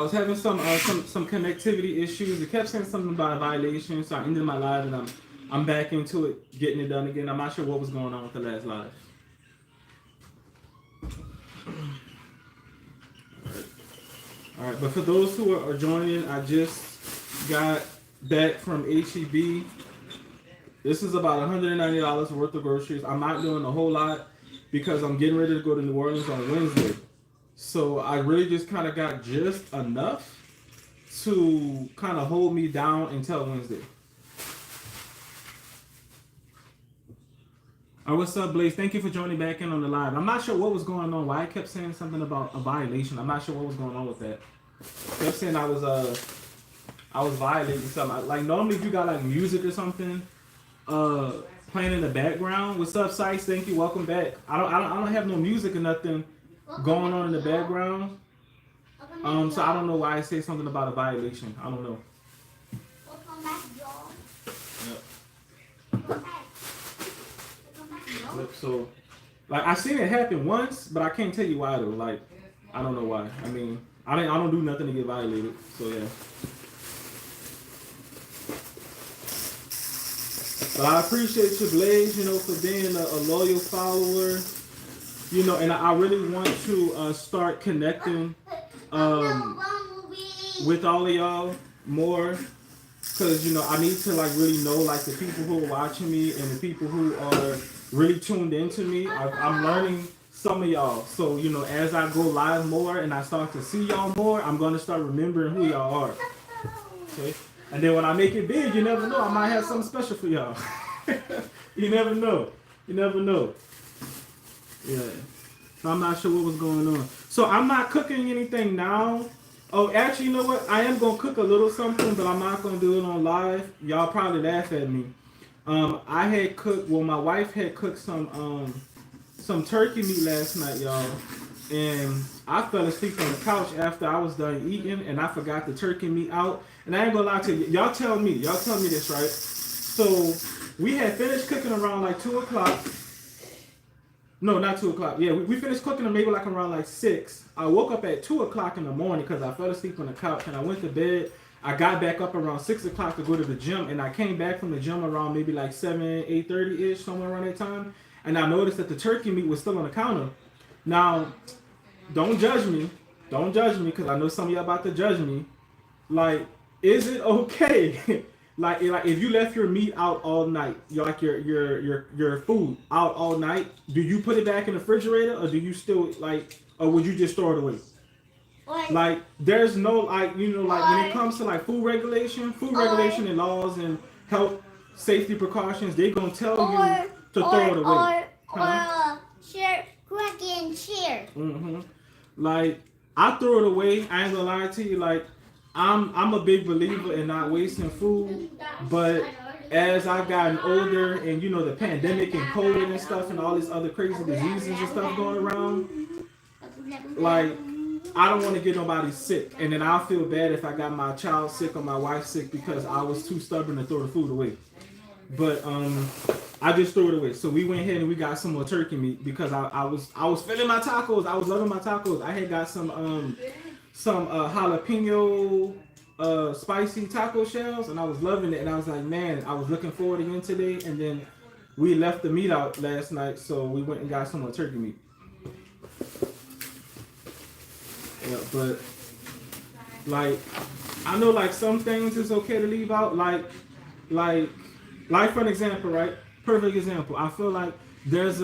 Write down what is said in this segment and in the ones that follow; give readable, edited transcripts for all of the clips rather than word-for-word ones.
I was having some connectivity issues. It kept saying something about a violation, so I ended my live and I'm back into it, getting it done again. I'm not sure what was going on with the last live. All right, but for those who are joining, I just got back from HEB. This is about $190 worth of groceries. I'm not doing a whole lot because I'm getting ready to go to New Orleans on Wednesday. So I really just kind of got just enough to kind of hold me down until Wednesday. All right, what's up, Blaze? Thank you for joining back in on the live. I'm not sure what was going on. Why I kept saying something about a violation. I'm not sure what was going on with that. I kept saying I was violating something. Like normally, if you got like music or something, playing in the background. What's up, Sice? Thank you. Welcome back. I don't have no music or nothing going on in the background. So I don't know why I say something about a violation. I don't know. Welcome back, y'all. Yep. Welcome back. Yep. So, like I seen it happen once, but I can't tell you why though. Like I don't know why. I mean, I don't do nothing to get violated. So yeah. But I appreciate you, Blaze, for being a loyal follower, and I really want to start connecting with all of y'all more, because, I need to, like, really know, like, the people who are watching me and the people who are really tuned into me. I'm learning some of y'all. So, as I go live more and I start to see y'all more, I'm going to start remembering who y'all are. Okay? And then when I make it big, you never know. I might have something special for y'all. You never know. You never know. Yeah. So I'm not sure what was going on. So I'm not cooking anything now. Oh, actually, you know what? I am going to cook a little something, but I'm not going to do it on live. Y'all probably laugh at me. I had cooked, my wife had cooked some turkey meat last night, y'all. And I fell asleep on the couch after I was done eating, and I forgot the turkey meat out. And I ain't gonna lie to you. Y'all tell me this, right? So we had finished cooking around like 2 o'clock. No, not 2 o'clock. Yeah, we finished cooking maybe like around like 6. I woke up at 2 o'clock in the morning because I fell asleep on the couch, and I went to bed. I got back up around 6 o'clock to go to the gym, and I came back from the gym around maybe like 8:30-ish, somewhere around that time. And I noticed that the turkey meat was still on the counter. Now, don't judge me. Don't judge me, because I know some of y'all about to judge me. Like, is it okay? like if you left your meat out all night, your food out all night, do you put it back in the refrigerator, or do you still or would you just throw it away? Like, there's no when it comes to like food regulation and laws and health safety precautions, they gonna tell you to throw it away. Share, crack and share. Like, I throw it away. I ain't gonna lie to you. Like, I'm a big believer in not wasting food, but as I've gotten older and the pandemic and COVID and stuff and all these other crazy diseases and stuff going around, like, I don't want to get nobody sick, and then I'll feel bad if I got my child sick or my wife sick because I was too stubborn to throw the food away. But I just threw it away. So we went ahead and we got some more turkey meat because I was feeling my tacos. I was loving my tacos. I had got some jalapeno spicy taco shells, and I was loving it. And I was like, man, I was looking forward again today. And then we left the meat out last night, so we went and got some more turkey meat. Yeah, but like, I know like some things is okay to leave out. Like for an example, right? Perfect example. I feel like there's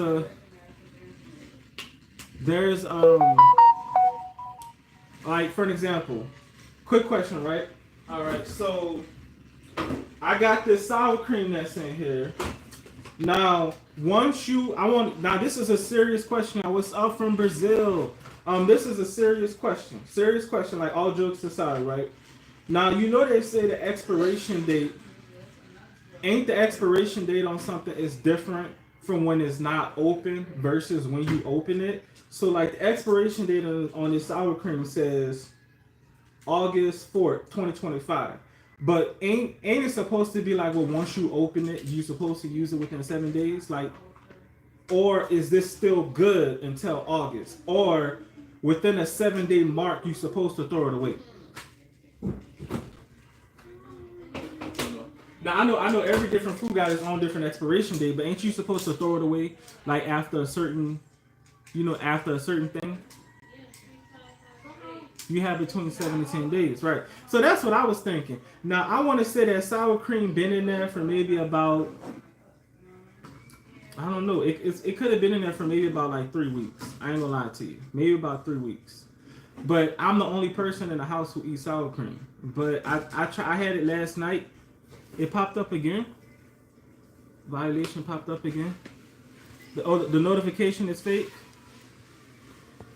like, for an example, quick question, right? All right, so I got this sour cream that's in here. Now, now this is a serious question. I was up from Brazil. This is a serious question. Like, all jokes aside, right? Now, they say the expiration date, ain't the expiration date on something is different from when it's not open versus when you open it. So, like, the expiration date on this sour cream says August 4th, 2025. But ain't it supposed to be like, well, once you open it, you're supposed to use it within 7 days? Like, or is this still good until August? Or within a 7-day mark, you're supposed to throw it away? Now I know every different food got its own different expiration date, but ain't you supposed to throw it away like after a certain, after a certain thing? You have between 7 to 10 days, right? So that's what I was thinking. Now I want to say that sour cream been in there for maybe about, I don't know. It could have been in there for maybe about like 3 weeks. I ain't gonna lie to you, maybe about 3 weeks. But I'm the only person in the house who eats sour cream. But I had it last night. It popped up again. Violation popped up again. The notification is fake.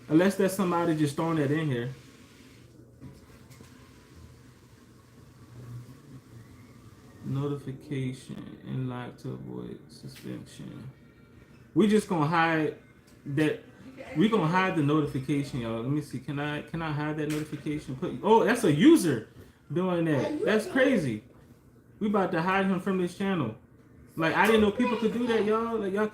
Unless that's somebody just throwing that in here. Notification and like to avoid suspension. We just gonna hide that. We gonna hide the notification, y'all. Let me see. Can I hide that notification? Oh, that's a user doing that. That's crazy. We about to hide him from this channel. Like I didn't know people could do that, y'all. Like y'all.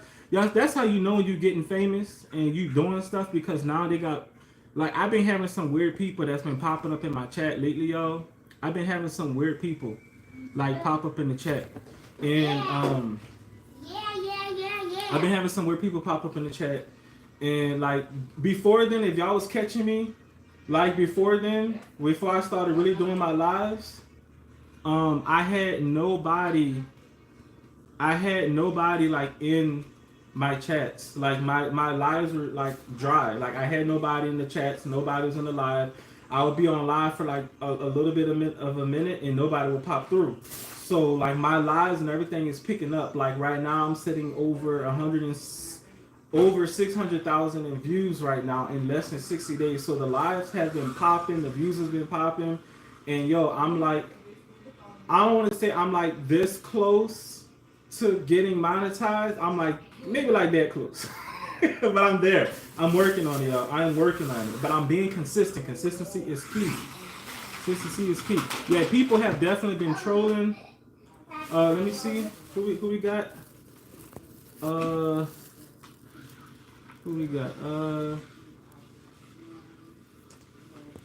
That's how you know you getting famous and you doing stuff because now they got. Like I've been having some weird people that's been popping up in my chat lately, y'all. I've been having some weird people like pop up in the chat, and I've been having some weird people pop up in the chat, and like before then, if y'all was catching me, like before then, before I started really doing my lives. I had nobody like in my chats. Like my lives were like dry. Like I had nobody in the chats. Nobody was in the live. I would be on live for like a little bit of a minute and nobody would pop through. So like my lives and everything is picking up. Like right now I'm sitting over over 600,000 in views right now in less than 60 days. So the lives have been popping. The views has been popping. And yo, I'm like, I don't want to say I'm like this close to getting monetized. I'm like maybe like that close, but I'm there. I'm working on it, y'all. I'm working on it, but I'm being consistent. Consistency is key. Consistency is key. Yeah, people have definitely been trolling. Let me see who we got. Who we got?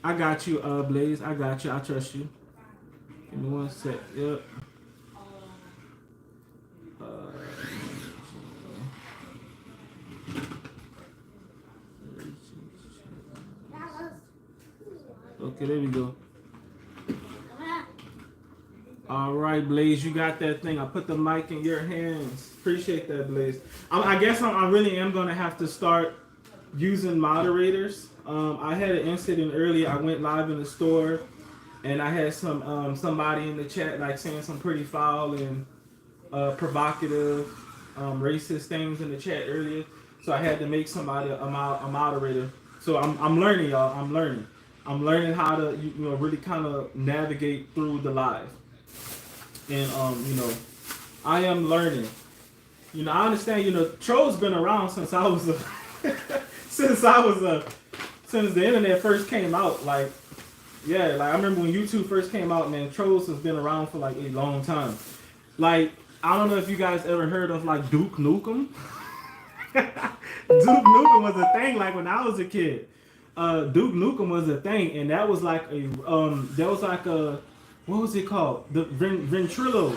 I got you, Blaze. I got you. I trust you. Give me one sec. Yep. Okay, there we go. All right, Blaze, you got that thing. I put the mic in your hands. Appreciate that, Blaze. I guess I really am gonna have to start using moderators. I had an incident earlier. I went live in the store. And I had somebody in the chat like saying some pretty foul and provocative, racist things in the chat earlier. So I had to make somebody a moderator. So I'm learning, y'all. I'm learning. I'm learning how to really kind of navigate through the live. And I am learning. I understand. Trolls been around since I was since the internet first came out. Like. Yeah, like I remember when YouTube first came out, man, trolls has been around for like a long time. Like, I don't know if you guys ever heard of like Duke Nukem. Duke Nukem was a thing like when I was a kid. Duke Nukem was a thing, and that was like a what was it called? The Ventrilo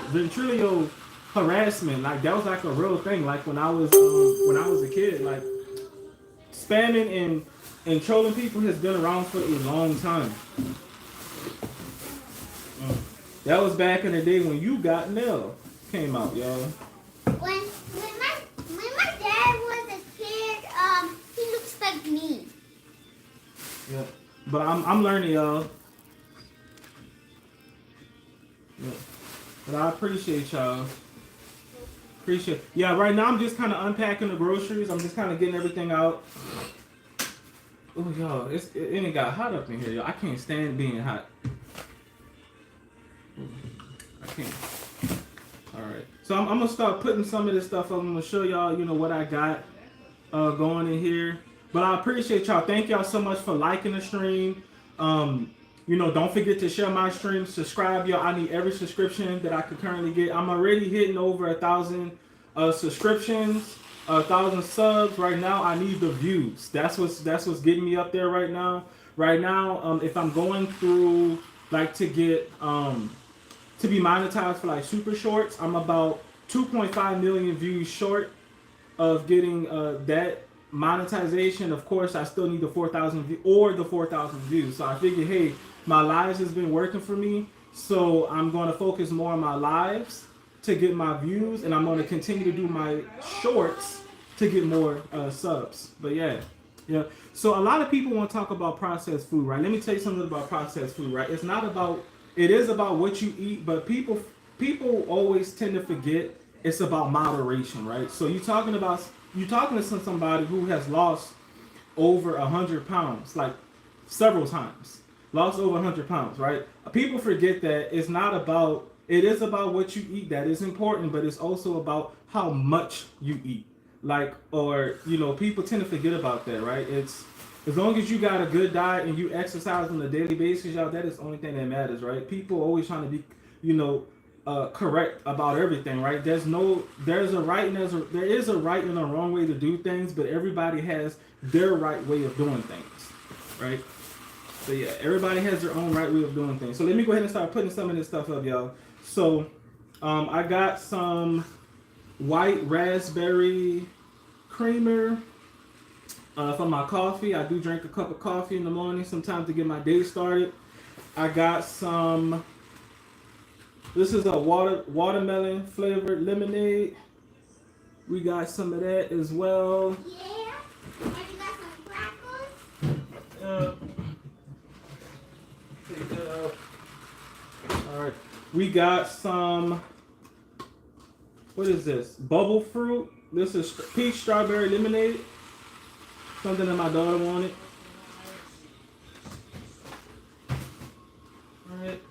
harassment. Like that was like a real thing. Like when I was a kid, like spamming and trolling people has been around for a long time. That was back in the day when You Got Mail came out, y'all. When my dad was a kid, he looks like me. Yeah, but I'm learning, y'all. Yeah, but I appreciate y'all. Yeah, right now I'm just kind of unpacking the groceries. I'm just kind of getting everything out. Oh, y'all, it ain't got hot up in here, y'all. I can't stand being hot. I can't. All right. So I'm going to start putting some of this stuff up. I'm going to show y'all, what I got going in here. But I appreciate y'all. Thank y'all so much for liking the stream. Don't forget to share my stream. Subscribe, y'all. I need every subscription that I could currently get. I'm already hitting over 1,000 subscriptions. 1,000 subs right now. I need the views. That's what's getting me up there right now. Right now, if I'm going through like to get to be monetized for like super shorts. I'm about 2.5 million views short of getting that monetization. Of course, I still need the 4,000 or the 4,000 views. So I figured, hey, my lives has been working for me, so I'm going to focus more on my lives to get my views, and I'm going to continue to do my shorts to get more subs. But yeah, yeah. So a lot of people want to talk about processed food, right? Let me tell you something about processed food, right? It's not about. It is about what you eat, but people always tend to forget it's about moderation, right? So you're talking to somebody who has lost over 100 pounds, like several times, lost over 100 pounds, right? People forget that it's not about. It is about what you eat that is important, but it's also about how much you eat. Like, or people tend to forget about that, right? It's as long as you got a good diet and you exercise on a daily basis, y'all. That is the only thing that matters, right? People always trying to be, you know, correct about everything, right? There's a right and there is a right and a wrong way to do things, but everybody has their right way of doing things, right? So yeah, everybody has their own right way of doing things. So let me go ahead and start putting some of this stuff up, y'all. So, I got some white raspberry creamer for my coffee. I do drink a cup of coffee in the morning sometimes to get my day started. I got some. This is a watermelon flavored lemonade. We got some of that as well. Yeah. And you got some crackers. Take that out. All right. We got some. What is this? Bubble fruit. This is peach strawberry lemonade. Something that my daughter wanted. All right.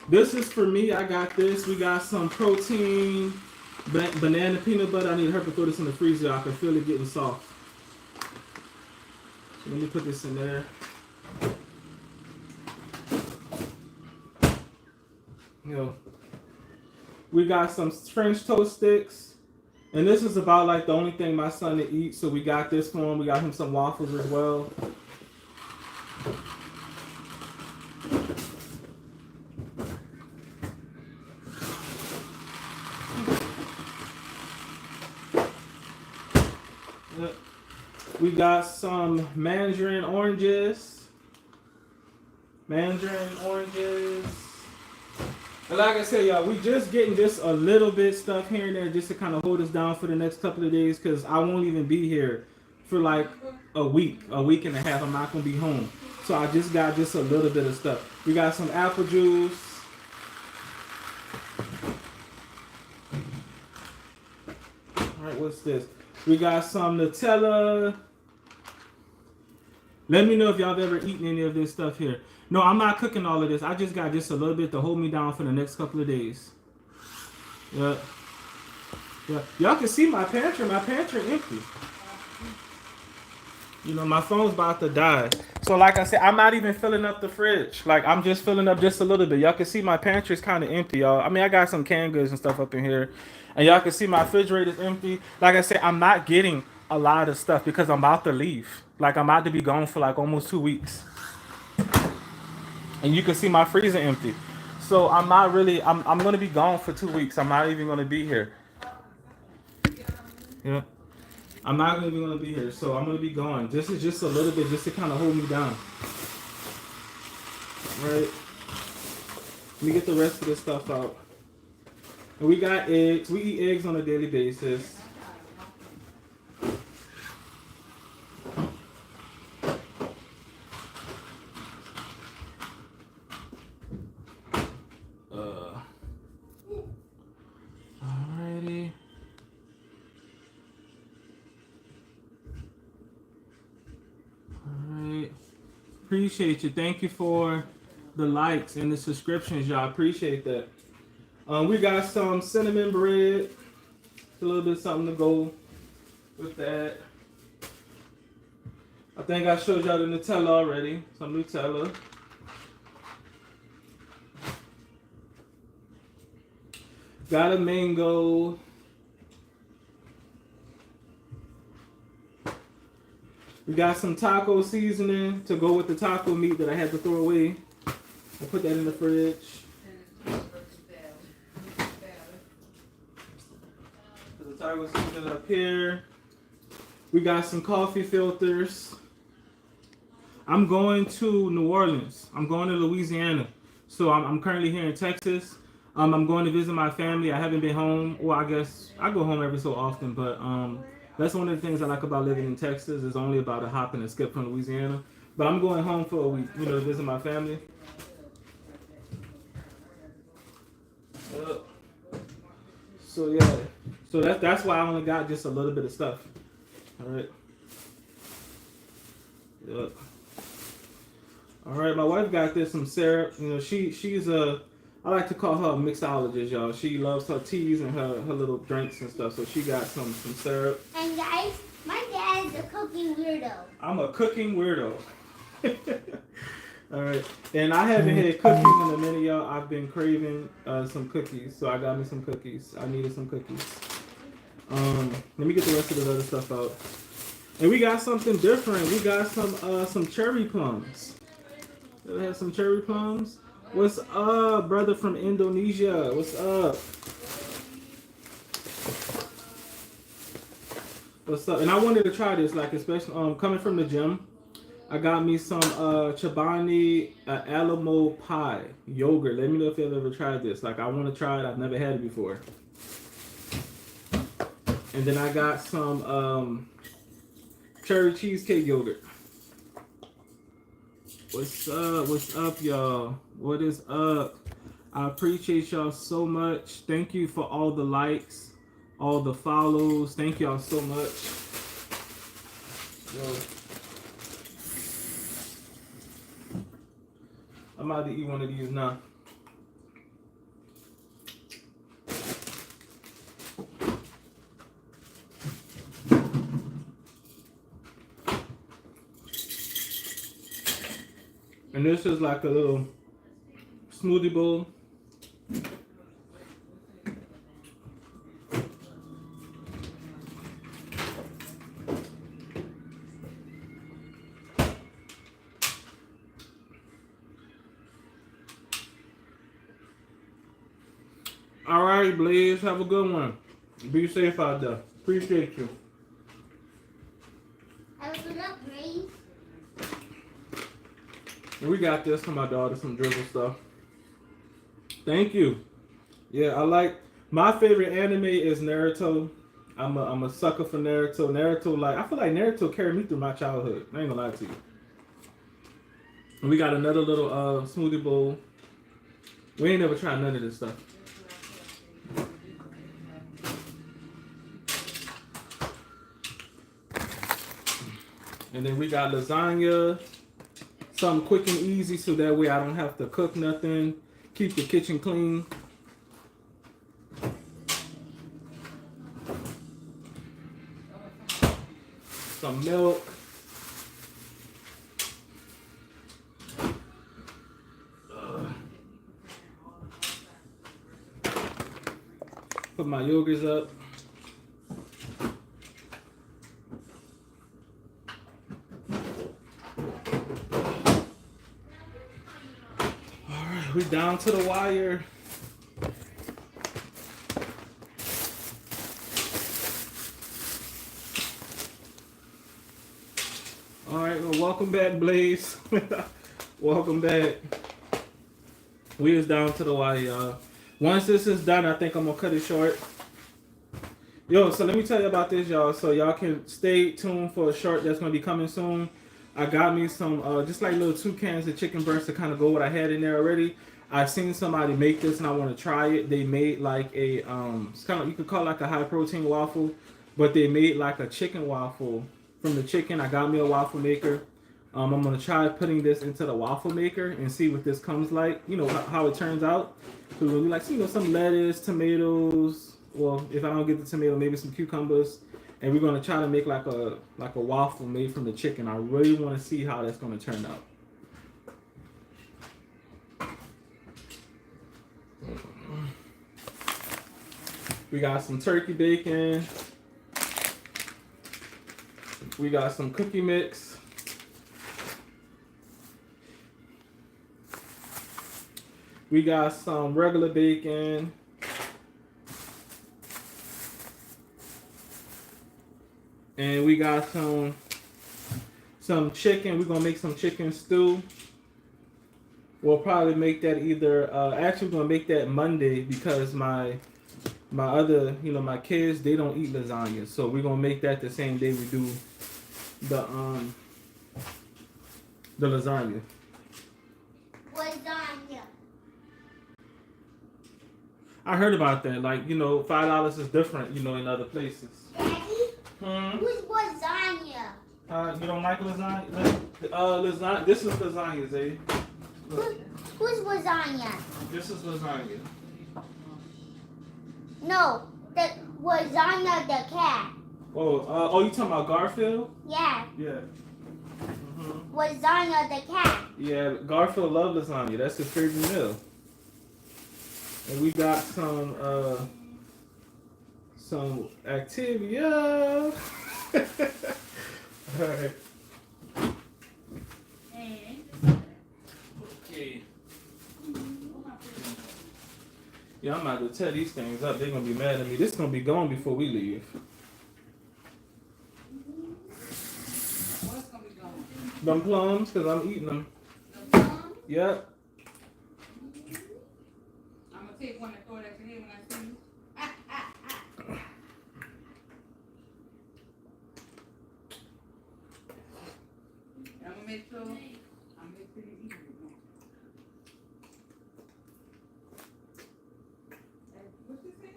This is for me. I got this. We got some protein, banana peanut butter. I need her to throw this in the freezer. I can feel it getting soft. So let me put this in there. We got some French toast sticks. And this is about like the only thing my son to eat. So we got this for him. We got him some waffles as well. We got some mandarin oranges. And like I said, y'all, we just getting just a little bit stuff here and there just to kind of hold us down for the next couple of days because I won't even be here for like a week and a half. I'm not going to be home. So I just got just a little bit of stuff. We got some apple juice. All right, what's this? We got some Nutella. Let me know if y'all have ever eaten any of this stuff here. No, I'm not cooking all of this. I just got just a little bit to hold me down for the next couple of days. Yeah. Y'all can see my pantry. My pantry empty. You know, my phone's about to die. So like I said, I'm not even filling up the fridge. Like, I'm just filling up just a little bit. Y'all can see my pantry's kind of empty, y'all. I mean, I got some canned goods and stuff up in here. And y'all can see my refrigerator's empty. Like I said, I'm not getting a lot of stuff because I'm about to leave. Like, I'm about to be gone for like almost 2 weeks. And you can see my freezer empty. So I'm not really, I'm going to be gone for 2 weeks. I'm not even going to be here. Yeah. I'm not going to be here. So I'm going to be gone. This is just a little bit just to kind of hold me down. Right. Let me get the rest of this stuff out. And we got eggs. We eat eggs on a daily basis. Alrighty. Alright. Appreciate you. Thank you for the likes and the subscriptions, y'all. Appreciate that. We got some cinnamon bread. A little bit something to go with that. I think I showed y'all the Nutella already. Some Nutella. Got a mango. We got some taco seasoning to go with the taco meat that I had to throw away. We'll put that in the fridge. The tire is up here. We got some coffee filters. I'm going to New Orleans. I'm going to Louisiana. So I'm currently here in Texas. I'm going to visit my family. I haven't been home. Well, I guess I go home every so often, but that's one of the things I like about living in Texas. It's only about a hop and a skip from Louisiana. But I'm going home for a week, to visit my family. So yeah. So that's why I only got just a little bit of stuff. All right. Yep. All right, my wife got this some syrup. She's I like to call her a mixologist, y'all. She loves her teas and her little drinks and stuff. So she got some syrup. And guys, my dad's a cooking weirdo. I'm a cooking weirdo. All right, and I haven't had cookies in a minute, y'all. I've been craving some cookies, so I got me some cookies. I needed some cookies. Let me get the rest of the other stuff out. And we got something different. We got some cherry plums. We have some cherry plums. What's up, brother from Indonesia? What's up? What's up? And I wanted to try this, like especially coming from the gym. I got me some Chobani Alamo pie yogurt. Let me know if you've ever tried this. Like I want to try it. I've never had it before. And then I got some cherry cheesecake yogurt. What's up? What's up, y'all? What is up? I appreciate y'all so much. Thank you for all the likes, all the follows. Thank y'all so much. Yo. I'm about to eat one of these now. And this is like a little smoothie bowl. All right, Blaze, have a good one. Be safe out there. Appreciate you. Have a good luck, Blaze. And we got this for my daughter, some dribble stuff. Thank you. Yeah, I like, my favorite anime is Naruto. I'm a sucker for Naruto. I feel like Naruto carried me through my childhood. I ain't gonna lie to you. And we got another little smoothie bowl. We ain't never tried none of this stuff. And then we got lasagna. Something quick and easy so that way I don't have to cook nothing. Keep the kitchen clean. Some milk. Put my yogurts up. We down to the wire. All right, well, welcome back, Blaze. Welcome back. We is down to the wire, y'all. Once this is done, I think I'm gonna cut it short. Yo, so let me tell you about this, y'all. So y'all can stay tuned for a short that's gonna be coming soon. I got me some, just like little 2 cans of chicken breast to kind of go what I had in there already. I've seen somebody make this and I want to try it. They made like a, it's kind of, you could call it like a high protein waffle, but they made like a chicken waffle from the chicken. I got me a waffle maker. I'm going to try putting this into the waffle maker and see what this comes like, how it turns out. So we'll be like, some lettuce, tomatoes. Well, if I don't get the tomato, maybe some cucumbers. And we're going to try to make like a waffle made from the chicken. I really want to see how that's going to turn out. We got some turkey bacon. We got some cookie mix. We got some regular bacon. And we got some chicken. We're gonna make some chicken stew. We'll probably make that either. Actually, we're gonna make that Monday because my other, my kids, they don't eat lasagna, so we're gonna make that the same day we do the lasagna. Lasagna. I heard about that. Like, $5 is different, in other places. Daddy, Hmm. who's lasagna? You don't like lasagna? Lasagna. This is lasagna, Zay. Look, Who's lasagna? this is lasagna. No, the lasagna the cat. Oh, you talking about Garfield? Yeah, Yeah. lasagna the cat. Yeah, Garfield loves lasagna. That's his favorite meal. And we got some Activia. All right. Okay. Yeah, I'm about to tear these things up. They're gonna be mad at me. This is gonna be gone before we leave. What's gonna be gone? Them plums, cause I'm eating them. The plum? Yep. I'm gonna take one and throw it at your head when I see you. I'm gonna make sure you eat it. What's this thing?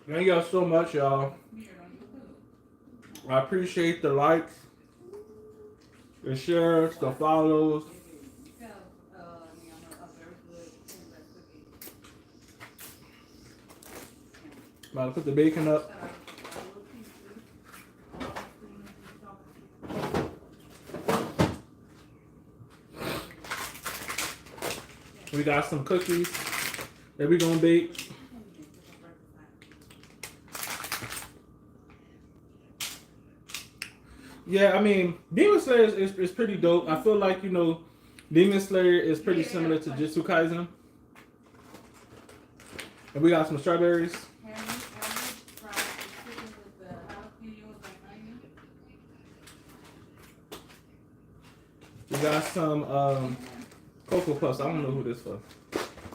Thank y'all so much, y'all. Here, on your pillow. I appreciate the likes, the shares, the follows. You tell me I'm a very good recipe. About to put the bacon up. We got some cookies that we gonna bake. Yeah, I mean, Demon Slayer is pretty dope. I feel like, Demon Slayer is pretty similar to Jujutsu Kaisen. And we got some strawberries. Have you fried the chicken with the jalapenos and onion? We got some Cocoa Puffs. I don't know who this for.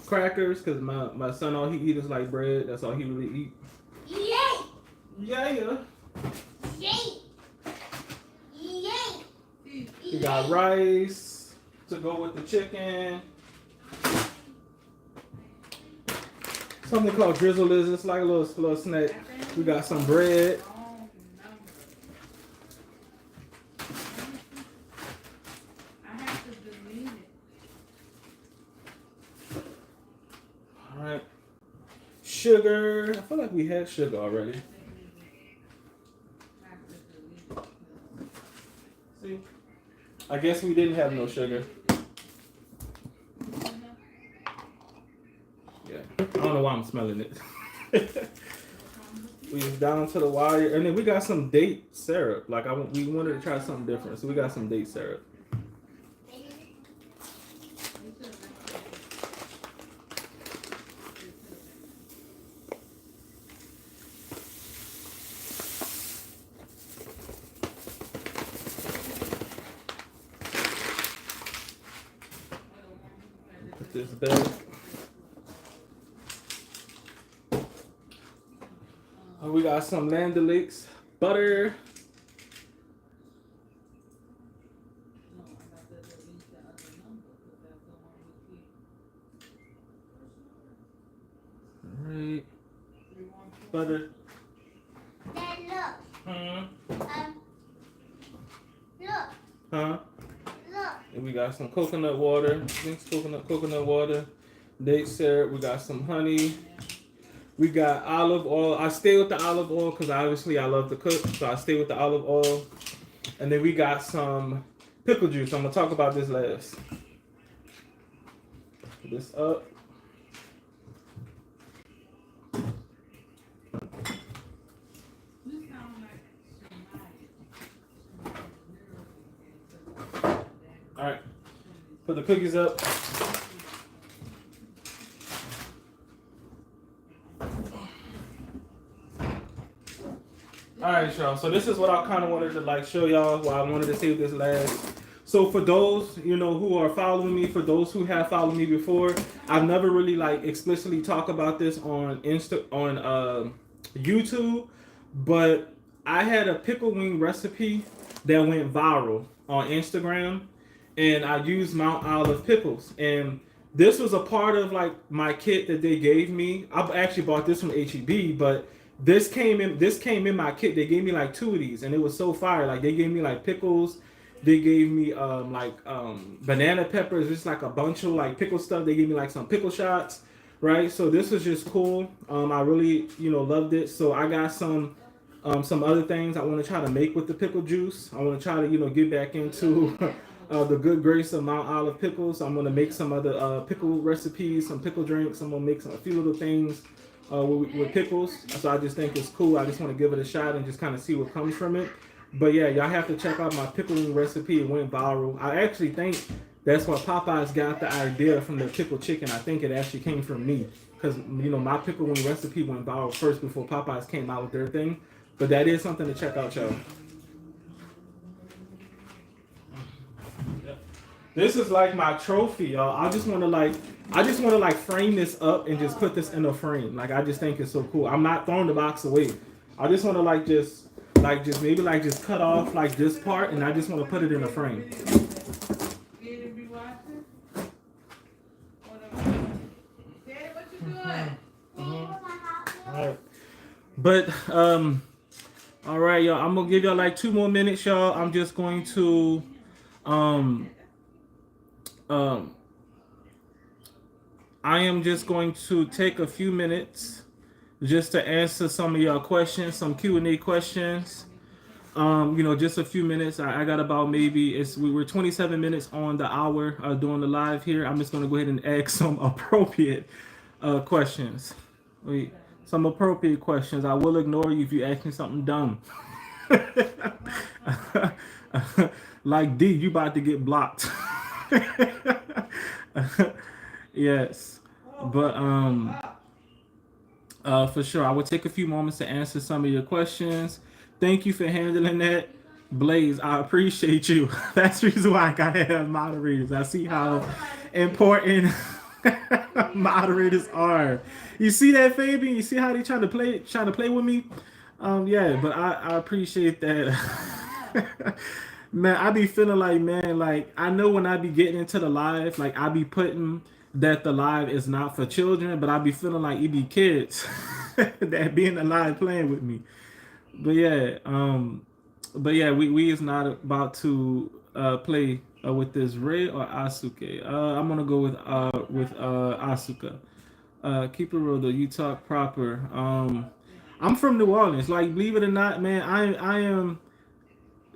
Crackers, because my son, all he eats is like bread. That's all he really eat. Yay! Yeah. Yay! Yay! We got rice to go with the chicken. Something called drizzle is. It's like a little snack. We got some bread. I have to delete it. All right. Sugar. I feel like we had sugar already. See? I guess we didn't have no sugar. Yeah. I don't know why I'm smelling it. We was down to the wire. And then we got some date syrup. Like we wanted to try something different. So we got some date syrup. Put this back. Oh, we got some Land O'Lakes butter. Alright. Butter. Dad, look. Look. Huh? Look. And we got some coconut water. Mixed coconut water. Date syrup. We got some honey. We got olive oil. I stay with the olive oil because obviously I love to cook. So I stay with the olive oil. And then we got some pickle juice. I'm going to talk about this last. Put this up. Alright. Put the cookies up. Alright, y'all. So this is what I kind of wanted to like show y'all. Why I wanted to save this last. So for those, you know, who are following me, for those who have followed me before, I've never really like explicitly talk about this on YouTube, but I had a pickle wing recipe that went viral on Instagram, and I used Mount Olive pickles, and this was a part of like my kit that they gave me. I actually bought this from HEB, but this came in my kit. They gave me like two of these, and it was so fire. Like they gave me like pickles, they gave me banana peppers, just like a bunch of like pickle stuff. They gave me like some pickle shots, right? So this was just cool. I really loved it. So I got some other things I want to try to make with the pickle juice. I want to try to get back into the good grace of Mount Olive pickles. I'm gonna make some other pickle recipes, some pickle drinks. I'm gonna make a few little things with pickles. So I just think it's cool. I just want to give it a shot and just kind of see what comes from it. But yeah, y'all have to check out my pickling recipe. It went viral. I actually think that's where Popeyes got the idea from the pickle chicken. I think it actually came from me because my pickle wing recipe went viral first before Popeyes came out with their thing. But that is something to check out, y'all. This is like my trophy, y'all. I just want to frame this up and just put this in a frame. Like I just think it's so cool. I'm not throwing the box away. I just want to just cut off like this part, and I just want to put it in a frame. All right. But all right, y'all. I'm gonna give y'all like 2 more minutes, y'all. I'm just going to I am just going to take a few minutes just to answer some of y'all questions, some Q&A questions. Just a few minutes. I got about we're 27 minutes on the hour doing the live here. I'm just going to go ahead and ask some appropriate questions. Some appropriate questions. I will ignore you if you ask me something dumb. Like D, you about to get blocked. Yes, but for sure, I will take a few moments to answer some of your questions. Thank you for handling that, Blaze. I appreciate you. That's the reason why I gotta have moderators. I see how important moderators are. You see that, Fabian? You see how they trying to play with me? Yeah, but I appreciate that. Man, I be feeling like, man, like I know when I be getting into the live, like I be putting that the live is not for children, but I be feeling like it be kids that be in the live playing with me. But yeah, we is not about to play with this Ray or Asuka. I'm gonna go with Asuka. Keep it real though. You talk proper. I'm from New Orleans. Like, believe it or not, man, I am.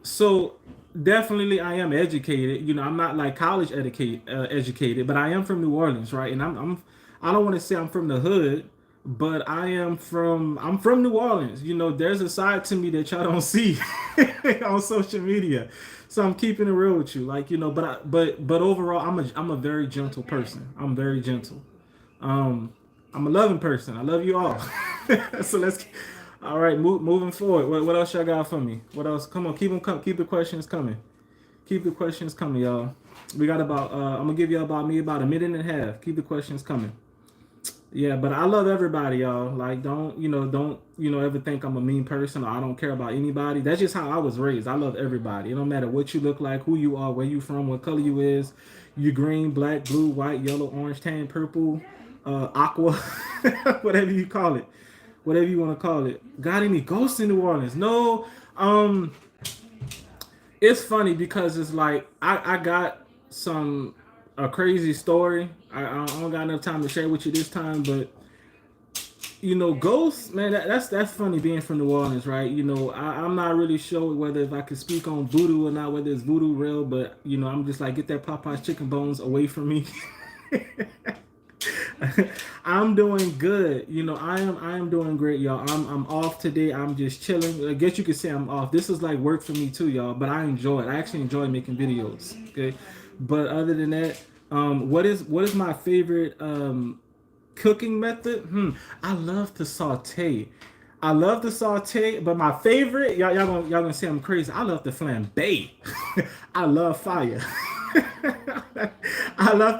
So definitely, I am educated. I'm not like college educated, but I am from New Orleans, right? And I don't want to say I'm from the hood, but I'm from New Orleans. There's a side to me that y'all don't see on social media. So I'm keeping it real with you, like but overall, I'm a very gentle person. I'm very gentle. I'm a loving person. I love you all. So let's. All right, moving forward. What else y'all got for me? What else? Come on, keep the questions coming. Keep the questions coming, y'all. We got about. I'm gonna give y'all about a minute and a half. Keep the questions coming. Yeah, but I love everybody, y'all. Like, don't ever think I'm a mean person or I don't care about anybody. That's just how I was raised. I love everybody. It don't matter what you look like, who you are, where you from, what color you is. You green, black, blue, white, yellow, orange, tan, purple, aqua, whatever you call it. Whatever you want to call it. Got any ghosts in New Orleans? No. It's funny because it's like I got a crazy story. I don't got enough time to share with you this time, but ghosts, man. That's funny being from New Orleans, right? I'm not really sure whether if I can speak on voodoo or not, whether it's voodoo real, but I'm just like, get that Popeye's chicken bones away from me. I'm doing good. You know, I am doing great, y'all. I'm off today. I'm just chilling. I guess you could say I'm off. This is like work for me too, y'all. But I enjoy it. I actually enjoy making videos. Okay, but other than that, what is my favorite cooking method? I love to saute. I love to saute, but my favorite, y'all gonna say I'm crazy. I love to flambe. I love fire. I love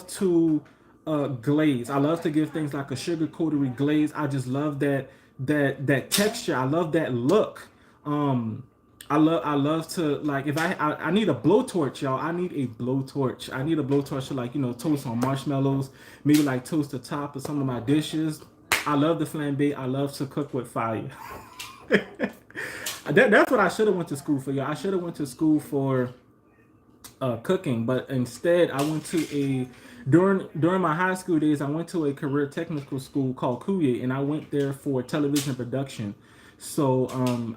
to glaze. I love to give things like a sugar coatery glaze. I just love that texture. I love that look. Um I love to, like, if I need a blowtorch, y'all. I need a blowtorch. I need a blowtorch to, like, toast on marshmallows, maybe like toast the top of some of my dishes. I love the flambe. I love to cook with fire. That's what I should have went to school for, y'all. I should have went to school for cooking, but instead I went to a during my high school days I went to a career technical school called Kuye, and I went there for television production. So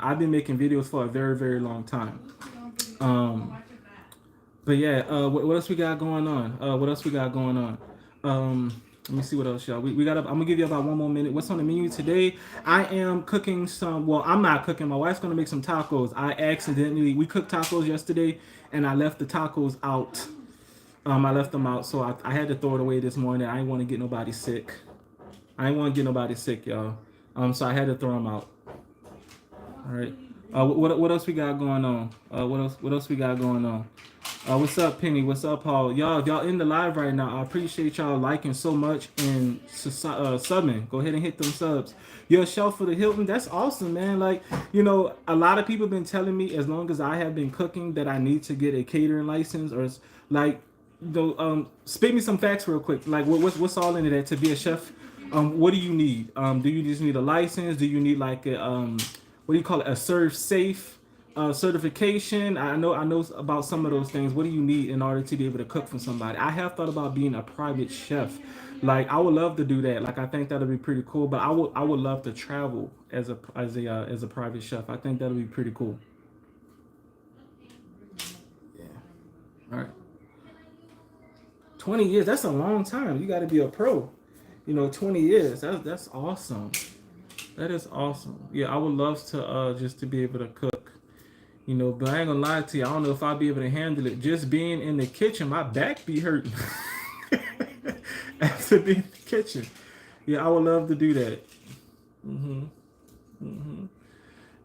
I've been making videos for a very, very long time. Um, but yeah, what else we got going on? What else we got going on? Let me see what else, y'all. We got. I'm gonna give you about 1 more minute. What's on the menu today? I am cooking some. Well, I'm not cooking. My wife's gonna make some tacos. We cooked tacos yesterday, and I left the tacos out. I left them out, so I had to throw it away this morning. I didn't want to get nobody sick. I didn't want to get nobody sick, y'all. So I had to throw them out. All right. What else we got going on? What else we got going on? What's up, Penny? What's up, Paul? Y'all, if y'all in the live right now, I appreciate y'all liking so much and subbing. Go ahead and hit them subs. Your shelf for the Hilton. That's awesome, man. Like, a lot of people been telling me, as long as I have been cooking, that I need to get a catering license, or like, spit me some facts real quick. Like, what's all into that to be a chef? What do you need? Do you just need a license? Do you need like a what do you call it? A serve safe certification? I know about some of those things. What do you need in order to be able to cook for somebody? I have thought about being a private chef. Like, I would love to do that. Like, I think that'd be pretty cool. But I would love to travel as a private chef. I think that'd be pretty cool. Yeah. All right. 20 years. That's a long time. You got to be a pro. 20 years. That's awesome. That is awesome. Yeah, I would love to just to be able to cook. But I ain't gonna lie to you. I don't know if I'll be able to handle it. Just being in the kitchen, my back be hurting. After being in the kitchen. Yeah, I would love to do that.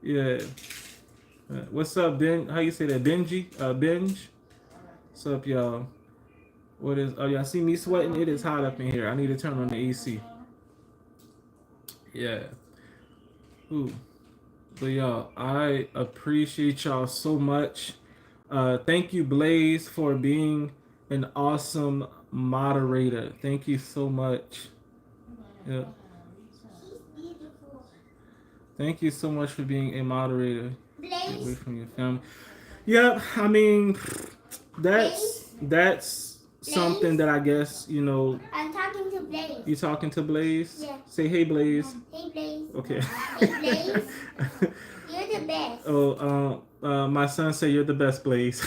Yeah. What's up, Ben? How you say that? Benji? Benj? What's up, y'all? Oh, y'all see me sweating? It is hot up in here. I need to turn on the AC. Yeah. Ooh. But y'all, I appreciate y'all so much. Thank you, Blaze, for being an awesome moderator. Thank you so much. Yeah. Thank you so much for being a moderator. Get away from your family. Yep. I mean, that's something that I guess, I'm talking to Blaze. You talking to Blaze? Yeah. Say hey, Blaze. Hey, Blaze. Okay. Hey, Blaze. You're the best. My son said you're the best, Blaze.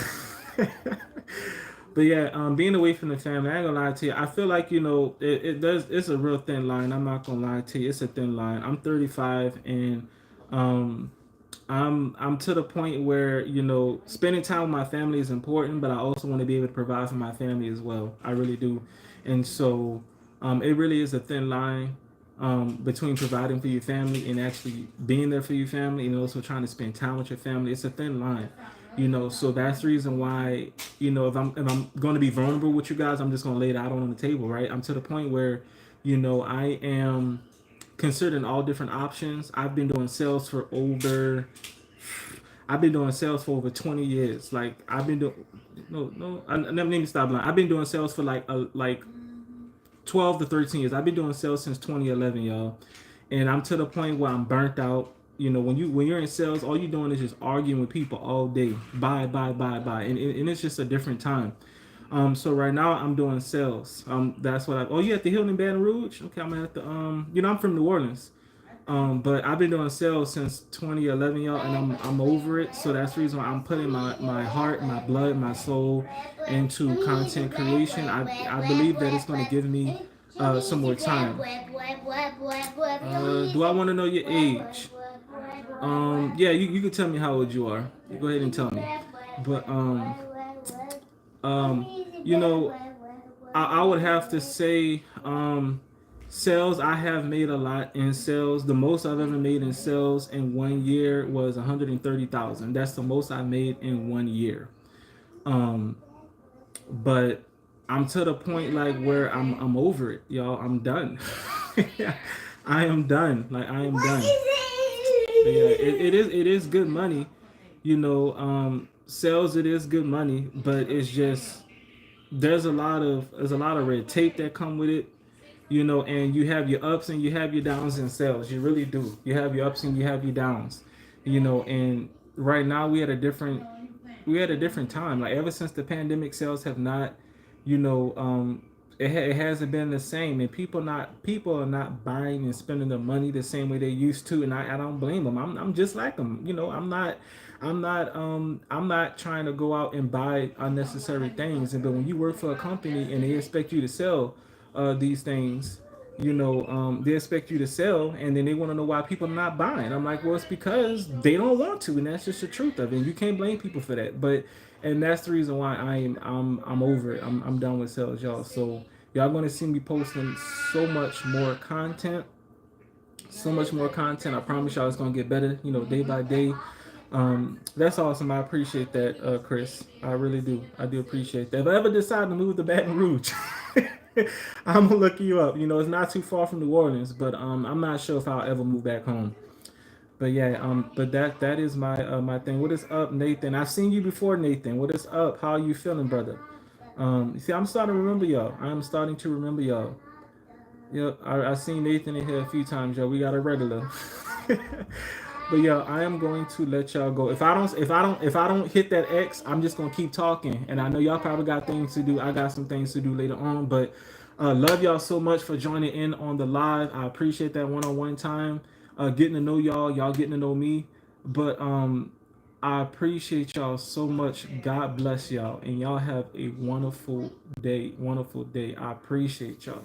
But yeah, being away from the family, I ain't gonna lie to you. I feel like, it's a real thin line. I'm not gonna lie to you. It's a thin line. I'm 35, and I'm to the point where, spending time with my family is important, but I also want to be able to provide for my family as well. I really do. And so it really is a thin line between providing for your family and actually being there for your family, and also trying to spend time with your family. It's a thin line. So that's the reason why, if I'm going to be vulnerable with you guys, I'm just going to lay it out on the table, right? I'm to the point where, I am considering all different options. I've been doing sales for over 20 years. Like, I've been doing, let me stop lying. I've been doing sales for like 12 to 13 years. I've been doing sales since 2011, y'all. And I'm to the point where I'm burnt out. When you're in sales, all you're doing is just arguing with people all day. Buy. And it's just a different time. So right now I'm doing sales. That's what you at the Hilton in Baton Rouge? Okay, I'm at the I'm from New Orleans. But I've been doing sales since 2011, y'all, and I'm over it. So that's the reason why I'm putting my heart, my blood, my soul into content creation. I believe that it's going to give me some more time. Do I want to know your age? Yeah, you can tell me how old you are. You go ahead and tell me. But um, you know, I would have to say sales. I have made a lot in sales. The most I've ever made in sales in 1 year was 130,000. That's the most I made in 1 year. Um, but I'm to the point like where I'm over it, y'all. I'm done. I am done. Like I am done. But yeah, it is good money. Sales, it is good money, but it's just there's a lot of red tape that come with it, and you have your ups and you have your downs in sales. You really do. You have your ups and you have your downs, and right now we had a different time. Like ever since the pandemic, sales have not, you know, it hasn't been the same, and people are not buying and spending their money the same way they used to, and I don't blame them. I'm just like them. I'm not trying to go out and buy unnecessary things. And but when you work for a company and they expect you to sell these things, they expect you to sell, and then they want to know why people are not buying. I'm like, well, it's because they don't want to, and that's just the truth of it. And you can't blame people for that. And that's the reason why I'm over it. I'm done with sales, y'all. So y'all gonna see me posting so much more content, so much more content. I promise y'all it's gonna get better, day by day. That's awesome. I appreciate that, Chris. I really do. I do appreciate that. If I ever decide to move to Baton Rouge, I'm gonna look you up. It's not too far from New Orleans, but I'm not sure if I'll ever move back home. But yeah, but that is my thing. What is up, Nathan? I've seen you before, Nathan. What is up? How are you feeling, brother? You see, I'm starting to remember y'all. I'm starting to remember y'all. Yep, I seen Nathan in here a few times, yo. We got a regular. But yeah, I am going to let y'all go. If I don't hit that X, I'm just gonna keep talking. And I know y'all probably got things to do. I got some things to do later on. But love y'all so much for joining in on the live. I appreciate that one-on-one time. Getting to know y'all getting to know me. But I appreciate y'all so much. God bless y'all. And y'all have a wonderful day. Wonderful day. I appreciate y'all.